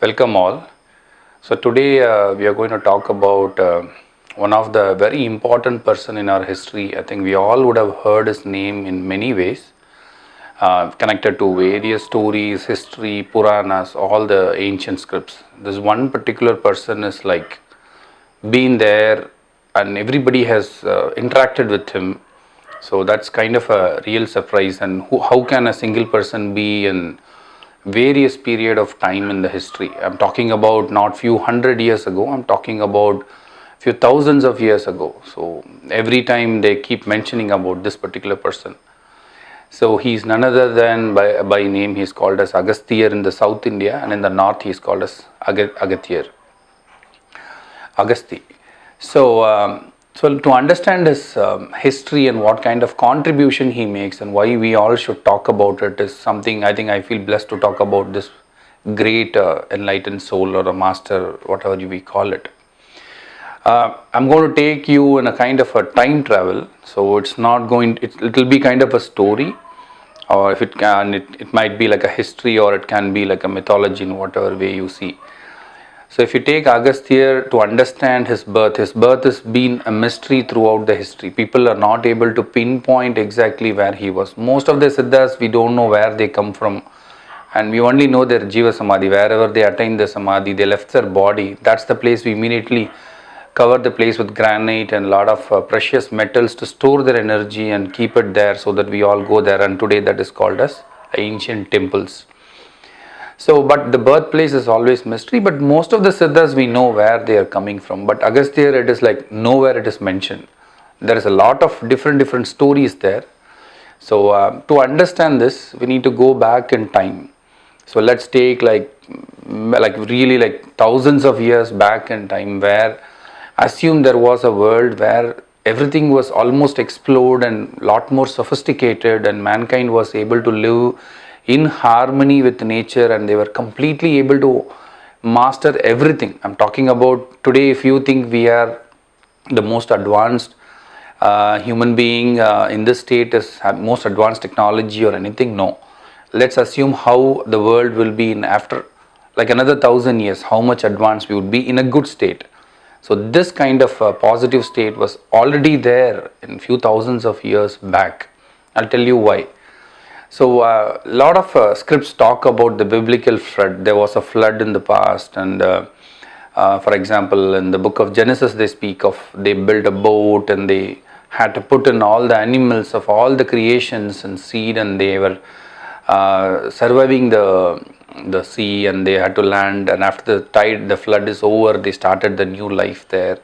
Welcome all. So today we are going to talk about one of the very important person in our history. I think we all would have heard his name in many ways, connected to various stories, history, Puranas, all the ancient scripts. This one particular person is like been there and everybody has interacted with him. So that's kind of a real surprise. And how can a single person be in various period of time in the history? I'm talking about not few hundred years ago, I'm talking about few thousands of years ago. So every time they keep mentioning about this particular person. So he's none other than by name he's called as Agathiyar in the South India, and in the North he's called as Agathiyar, Agastya. So to understand his history and what kind of contribution he makes and why we all should talk about it is something I feel blessed to talk about this great enlightened soul or a master, whatever we call it. I'm going to take you in a kind of a time travel. So it's not going, it'll be kind of a story, or if it can, it might be like a history, or it can be like a mythology in whatever way you see. So if you take Agastya, to understand his birth has been a mystery throughout the history. People are not able to pinpoint exactly where he was. Most of the Siddhas, we don't know where they come from, and we only know their Jiva Samadhi. Wherever they attained the Samadhi, they left their body. That's the place we immediately cover the place with granite and a lot of precious metals to store their energy and keep it there so that we all go there, and today that is called as ancient temples. So, but the birthplace is always mystery, but most of the Siddhas we know where they are coming from. But Agastya, it is like nowhere it is mentioned. There is a lot of different stories there. So, to understand this, we need to go back in time. So, let's take like really like thousands of years back in time, where assume there was a world where everything was almost explored and lot more sophisticated, and mankind was able to live in harmony with nature, and they were completely able to master everything. I'm talking about today. If you think we are the most advanced human being in this state is most advanced technology or anything, no. Let's assume how the world will be in after like another 1,000 years, how much advanced we would be in a good state. So this kind of positive state was already there in few thousands of years back. I'll tell you why. So a lot of scripts talk about the biblical flood. There was a flood in the past, and for example in the book of Genesis they speak of, they built a boat and they had to put in all the animals of all the creations and seed, and they were surviving the sea, and they had to land, and after the flood is over, they started the new life there.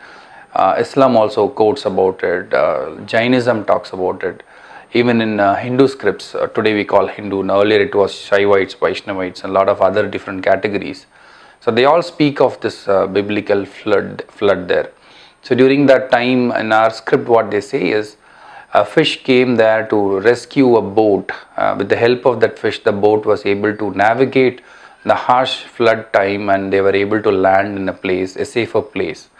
Islam also quotes about it, Jainism talks about it. Even in Hindu scripts, today we call Hindu, and earlier it was Shaivites, Vaishnavites, and a lot of other different categories. So they all speak of this biblical flood there. So during that time in our script, what they say is a fish came there to rescue a boat. With the help of that fish, the boat was able to navigate the harsh flood time, and they were able to land in a safer place.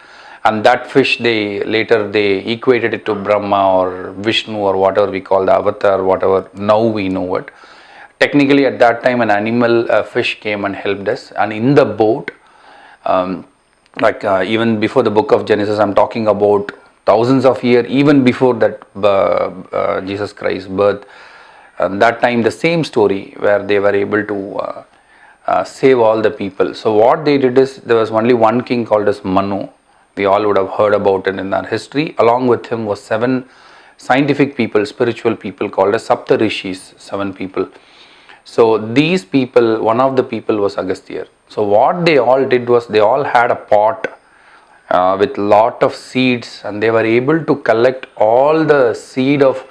And that fish, they equated it to Brahma or Vishnu or whatever we call the avatar, whatever now we know it. Technically at that time an animal, a fish came and helped us, and in the boat, even before the book of Genesis, I'm talking about thousands of years, even before that Jesus Christ's birth, that time the same story where they were able to save all the people. So what they did is, there was only one king called as Manu. We all would have heard about it in our history. Along with him was 7 scientific people, spiritual people called as Sapta Rishis, 7 people. So these people, one of the people was Agastya. So what they all did was, they all had a pot with lot of seeds, and they were able to collect all the seed of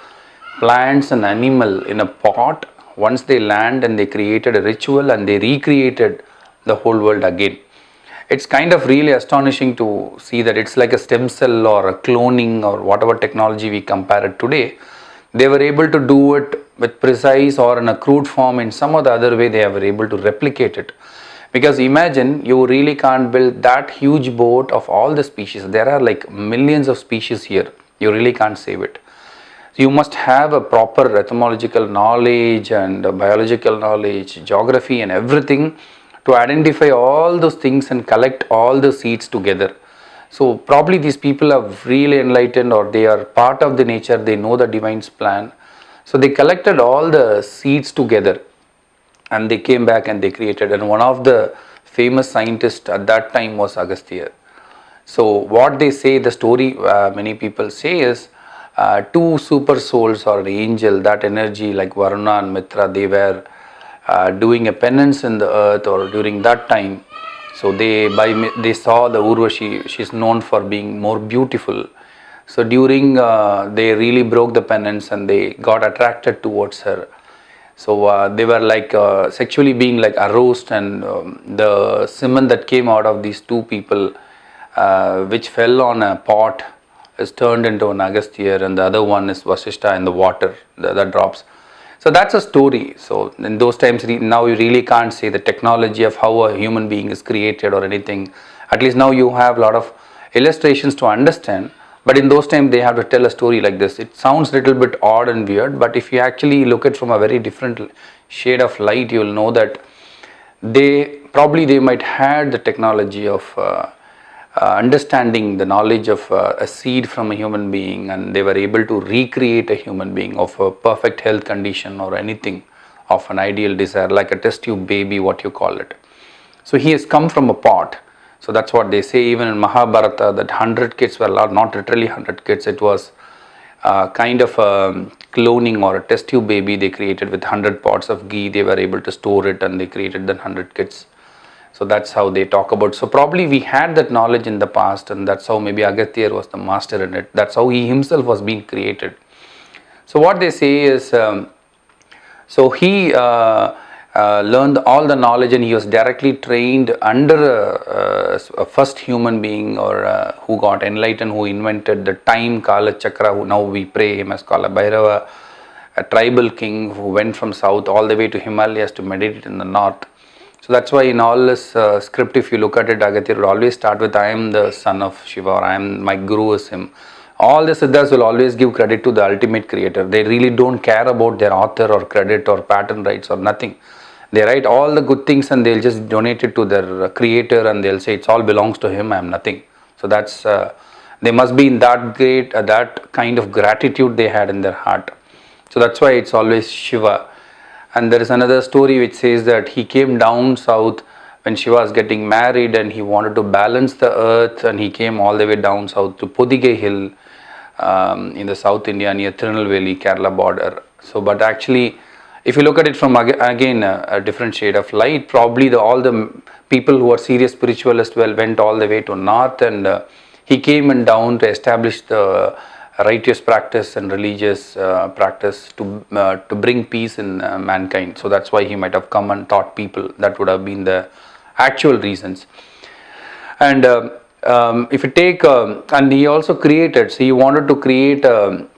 plants and animal in a pot. Once they land, and they created a ritual, and they recreated the whole world again. It's kind of really astonishing to see that it's like a stem cell or a cloning or whatever technology we compare it today. They were able to do it with precise or in a crude form, in some or the other way they were able to replicate it. Because imagine, you really can't build that huge boat of all the species. There are like millions of species here. You really can't save it. So you must have a proper etymological knowledge and biological knowledge, geography and everything to identify all those things and collect all the seeds together. So probably these people are really enlightened, or they are part of the nature, they know the divine's plan. So they collected all the seeds together and they came back and they created. And one of the famous scientists at that time was Agathiyar. So what they say, the story many people say is, two super souls or an angel, that energy like Varuna and Mitra, they were doing a penance in the earth or during that time. So they saw the Urvashi, she's known for being more beautiful. So during they really broke the penance and they got attracted towards her. So they were like sexually being like aroused, and the semen that came out of these two people, which fell on a pot, is turned into an Agastya, and the other one is Vasishta in the water, the drops. So that's a story. So in those times, now you really can't say the technology of how a human being is created or anything. At least now you have a lot of illustrations to understand. But in those times, they have to tell a story like this. It sounds a little bit odd and weird, but if you actually look at it from a very different shade of light, you will know that they might had the technology of understanding the knowledge of a seed from a human being, and they were able to recreate a human being of a perfect health condition or anything of an ideal desire, like a test tube baby, what you call it. So he has come from a pot. So that's what they say even in Mahabharata, that 100 kids were not literally 100 kids, it was kind of a cloning or a test tube baby they created with 100 pots of ghee. They were able to store it and they created the 100 kids. So that's how they talk about. So probably we had that knowledge in the past, and that's how maybe Agathiyar was the master in it. That's how he himself was being created. So what they say is, so he learned all the knowledge, and he was directly trained under a first human being, or who got enlightened, who invented the time Kala Chakra, who now we pray him as Kala Bhairava, a tribal king who went from south all the way to Himalayas to meditate in the north. So that's why in all this script, if you look at it, Agathiyar will always start with, I am the son of Shiva, or my guru is him. All the Siddhas will always give credit to the ultimate creator. They really don't care about their author or credit or patent rights or nothing. They write all the good things and they'll just donate it to their creator, and they'll say it's all belongs to him, I am nothing. So that's, they must be in that great, that kind of gratitude they had in their heart. So that's why it's always Shiva. And there is another story which says that he came down south when Shiva was getting married, and he wanted to balance the earth, and he came all the way down south to Podige Hill in the South India near Tirunelveli, Kerala border. So but actually, if you look at it from again a different shade of light, probably all the people who are serious spiritualists went all the way to north, and he came and down to establish the righteous practice and religious practice to bring peace in mankind. So that's why he might have come and taught people. That would have been the actual reasons. And if you take, and he also created, so he wanted to create a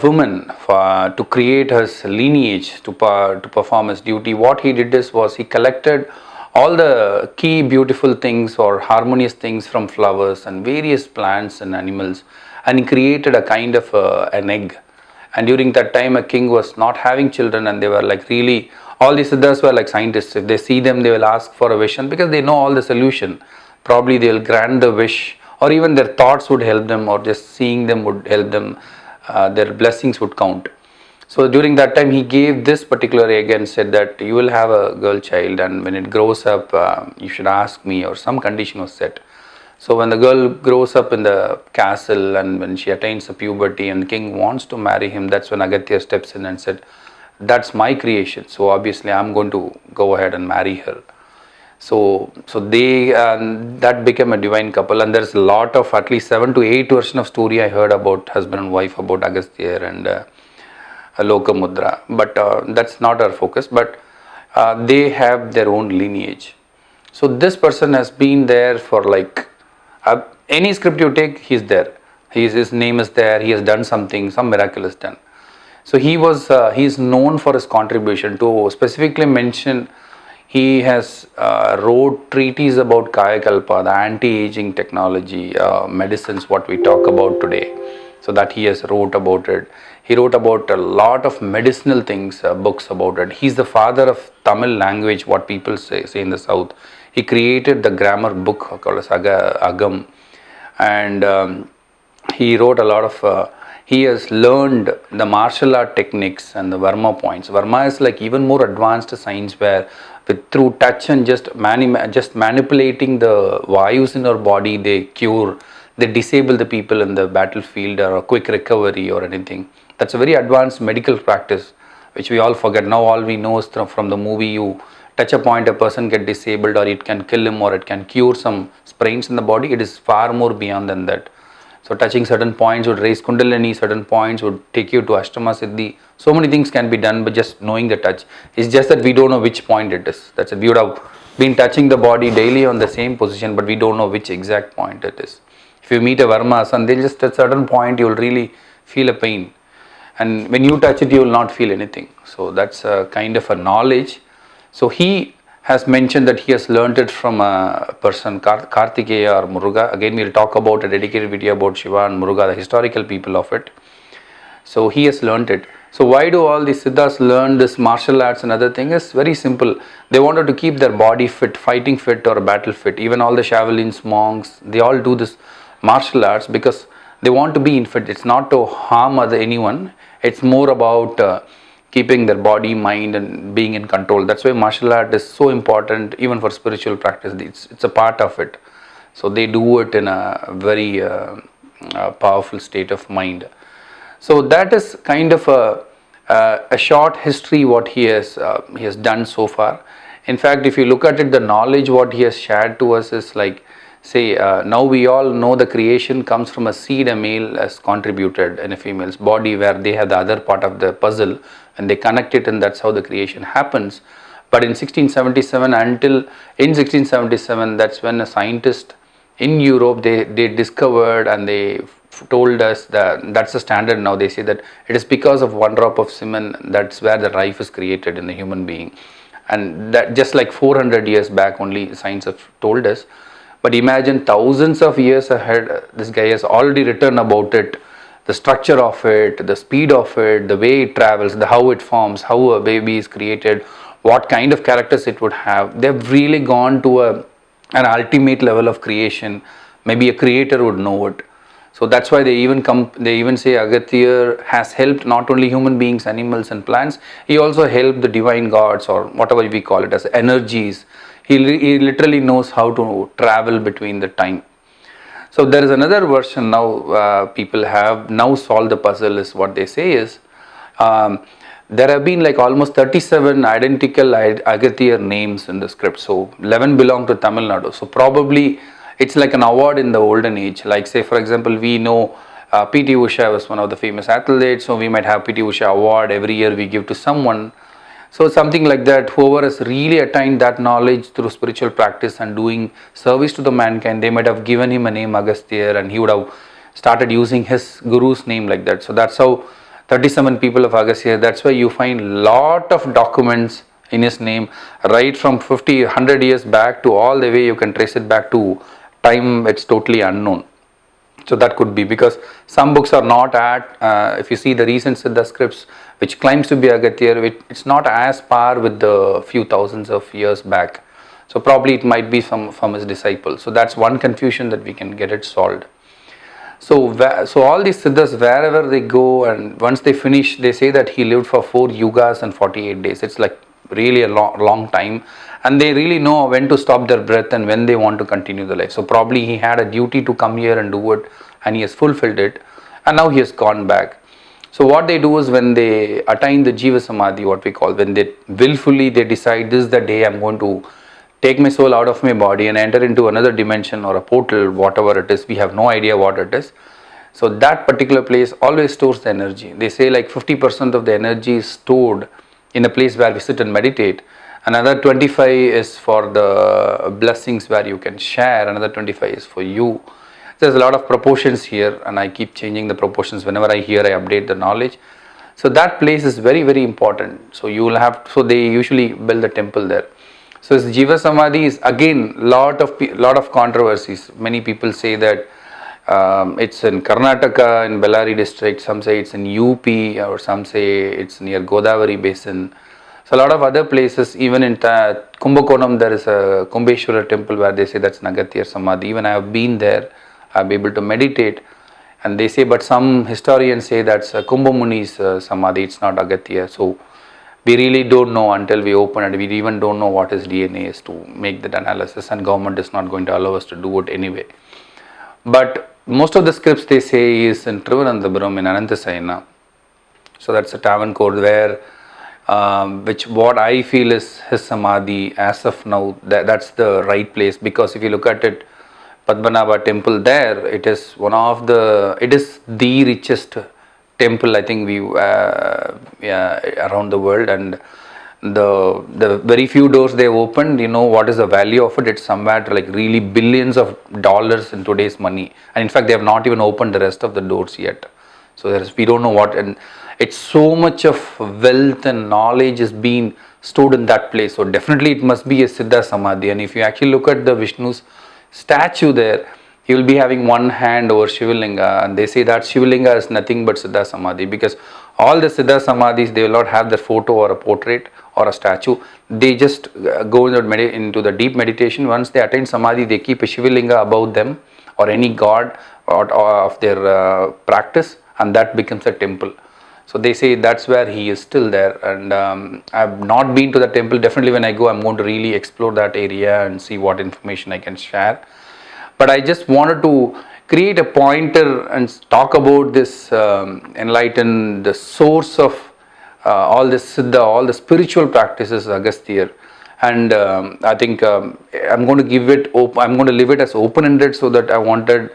woman to create his lineage, to perform his duty. What he did was he collected all the key beautiful things or harmonious things from flowers and various plants and animals, and he created a kind of an egg. And during that time, a king was not having children, and they were like really, all these Siddhas were like scientists. If they see them, they will ask for a vision because they know all the solution. Probably they will grant the wish, or even their thoughts would help them, or just seeing them would help them. Their blessings would count. So during that time, he gave this particular egg and said that you will have a girl child, and when it grows up, you should ask me, or some condition was set. So when the girl grows up in the castle, and when she attains the puberty and the king wants to marry him, that's when Agathiyar steps in and said, that's my creation, so obviously I'm going to go ahead and marry her. So they that became a divine couple, and there's a lot of at least 7 to 8 versions of story I heard about husband and wife, about Agastya and Lokamudra, but that's not our focus. But they have their own lineage. So this person has been there for like any script you take, he's there. His name is there. He has done something, some miracle is done. So he is known for his contribution. To specifically mention, he has wrote treatises about Kaya Kalpa, the anti-aging technology, medicines, what we talk about today. So that he has wrote about it. He wrote about a lot of medicinal things, books about it. He's the father of Tamil language, what people say in the south. He created the grammar book called as Agam, and he wrote a lot of he has learned the martial art techniques and the Varma points. Varma is like even more advanced science, where with through touch and just manipulating the vayus in our body, they disable the people in the battlefield, or a quick recovery or anything. That's a very advanced medical practice, which we all forget. Now all we know is from the movie, you touch a point, a person get disabled, or it can kill him, or it can cure some sprains in the body. It is far more beyond than that. So touching certain points would raise Kundalini, certain points would take you to Ashtama Siddhi. So many things can be done by just knowing the touch. It's just that we don't know which point it is. That's it. We would have been touching the body daily on the same position, but we don't know which exact point it is. If you meet a Varma Asan, they'll just at a certain point you will really feel a pain. And when you touch it, you will not feel anything. So that's a kind of a knowledge. So he has mentioned that he has learnt it from a person, Kartikeya or Muruga. Again, we will talk about a dedicated video about Shiva and Muruga, the historical people of it. So he has learnt it. So why do all these Siddhas learn this martial arts and other things? It's very simple. They wanted to keep their body fit, fighting fit or battle fit. Even all the Shaolins, monks, they all do this martial arts because they want to be in fit. It's not to harm anyone. It's more about keeping their body, mind, and being in control. That's why martial art is so important, even for spiritual practice. It's a part of it. So they do it in a very powerful state of mind. So that is kind of a short history what he has done so far. In fact, if you look at it, the knowledge what he has shared to us is like, say, now we all know the creation comes from a seed a male has contributed in a female's body, where they have the other part of the puzzle and they connect it, and that's how the creation happens. But in 1677, that's when a scientist in Europe, they discovered, and they told us that that's the standard now. They say that it is because of one drop of semen, that's where the life is created in the human being. And that just like 400 years back only science have told us. But imagine thousands of years ahead, this guy has already written about it, the structure of it, the speed of it, the way it travels, how it forms, how a baby is created, what kind of characters it would have. They've really gone to an ultimate level of creation. Maybe a creator would know it. So that's why they even say Agathiyar has helped not only human beings, animals and plants, he also helped the divine gods, or whatever we call it as energies. He literally knows how to travel between the time. So there is another version now, people have now solved the puzzle, is what they say is, there have been like almost 37 identical Agathiyar names in the script. So 11 belong to Tamil Nadu. So probably it's like an award in the olden age. Like say for example, we know P.T. Usha was one of the famous athletes. So we might have P.T. Usha award every year we give to someone. So something like that, whoever has really attained that knowledge through spiritual practice and doing service to the mankind, they might have given him a name Agastya, and he would have started using his guru's name like that. So that's how 37 people of Agastya, that's why you find lot of documents in his name, right from 50, 100 years back to all the way you can trace it back to time it's totally unknown. So that could be because some books are not if you see the recent Siddha scripts, which claims to be Agathiyar, it's not as par with the few thousands of years back. So probably it might be from his disciples. So that's one confusion that we can get it solved. So all these Siddhas, wherever they go, and once they finish, they say that he lived for 4 yugas and 48 days. It's like really a long time, and they really know when to stop their breath and when they want to continue the life. So probably he had a duty to come here and do it, and he has fulfilled it, and now he has gone back. So what they do is, when they attain the Jiva Samadhi, what we call, when they willfully they decide this is the day I'm going to take my soul out of my body and enter into another dimension or a portal, whatever it is, we have no idea what it is. So that particular place always stores the energy. They say like 50% of the energy is stored in a place where we sit and meditate. Another 25 is for the blessings where you can share. Another 25 is for you. There's a lot of proportions here, and I keep changing the proportions. Whenever I hear, I update the knowledge. So that place is very, very important. So you will have, so they usually build a temple there. So this Jiva Samadhi is again lot of controversies. Many people say that It's in Karnataka in Bellary district, some say it's in UP, or some say it's near Godavari basin. So a lot of other places, even in Kumbakonam, there is a Kumbheshwara temple where they say that's Agathiyar Samadhi. Even I have been there, I've been able to meditate, and they say, but some historians say that's Kumbhamuni's Samadhi, it's not Agathiyar. So we really don't know until we open it. We even don't know what his DNA is to make that analysis, and government is not going to allow us to do it anyway. But most of the scripts they say is in Trivandrum in Ananthasayana. So that's a tavern code where, which what I feel is his Samadhi as of now, that's the right place, because if you look at it, Padmanabha temple there, it is it is the richest temple I think around the world, and the very few doors they opened, you know what is the value of it? It's somewhere to like really billions of dollars in today's money, and in fact they have not even opened the rest of the doors yet. So we don't know what, and it's so much of wealth and knowledge is being stored in that place. So definitely it must be a Siddha Samadhi, and if you actually look at the Vishnu's statue there, he will be having one hand over Shivalinga, and they say that Shivalinga is nothing but Siddha Samadhi, because all the Siddha Samadhis, they will not have their photo or a portrait or a statue. They just go into the deep meditation. Once they attain Samadhi, they keep a Shivalinga above them or any god or of their practice, and that becomes a temple. So they say that's where he is still there, and I've not been to the temple. Definitely when I go, I'm going to really explore that area and see what information I can share. But I just wanted to create a pointer and talk about this enlighten the source of all this Siddha, all the spiritual practices Agasthyar. And I think I'm going to give it I'm going to leave it as open-ended, so that I wanted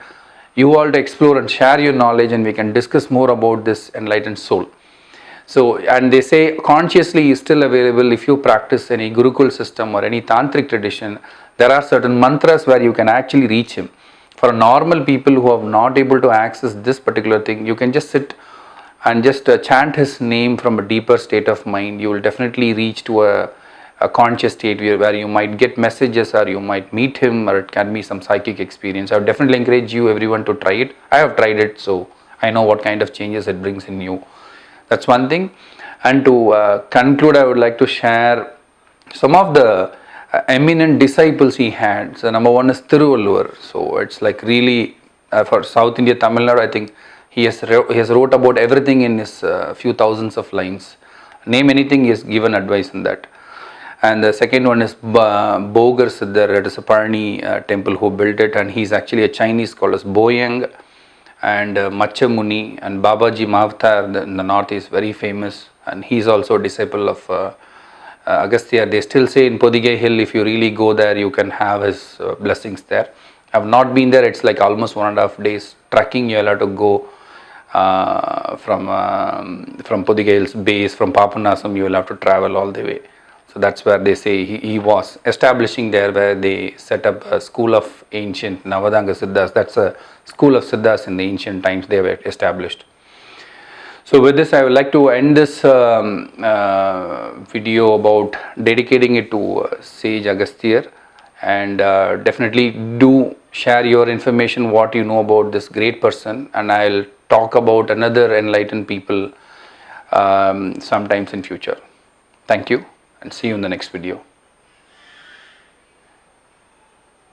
you all to explore and share your knowledge, and we can discuss more about this enlightened soul. So, and they say consciously is still available if you practice any Gurukul system or any Tantric tradition. There are certain mantras where you can actually reach him. For normal people who are not able to access this particular thing, you can just sit and just chant his name from a deeper state of mind. You will definitely reach to a conscious state where you might get messages, or you might meet him, or it can be some psychic experience. I would definitely encourage you everyone to try it. I have tried it, so I know what kind of changes it brings in you. That's one thing. And to conclude, I would like to share some of the eminent disciples he had. So number one is Thiruvalluvar. So it's like really for South India, Tamil Nadu, I think he has wrote about everything in his few thousands of lines. Name anything, he has given advice in that. And the second one is Bogar Siddhar. It is a Parani temple who built it, and he's actually a Chinese called as Boyang. And Macha Muni and Babaji Mavtar in the north is very famous, and he's also a disciple of Agastya. They still say in Podigai Hill, if you really go there, you can have his blessings there. I've not been there. It's like almost 1.5 days trekking. You'll have to go from Podigai Hill's base, from Papanasam, you will have to travel all the way. So that's where they say he was establishing there, where they set up a school of ancient Navadanga Siddhas. That's a school of Siddhas in the ancient times they were established. So with this, I would like to end this video about dedicating it to Sage Agasthyar, and definitely do share your information, what you know about this great person, and I'll talk about another enlightened people sometimes in future. Thank you, and see you in the next video.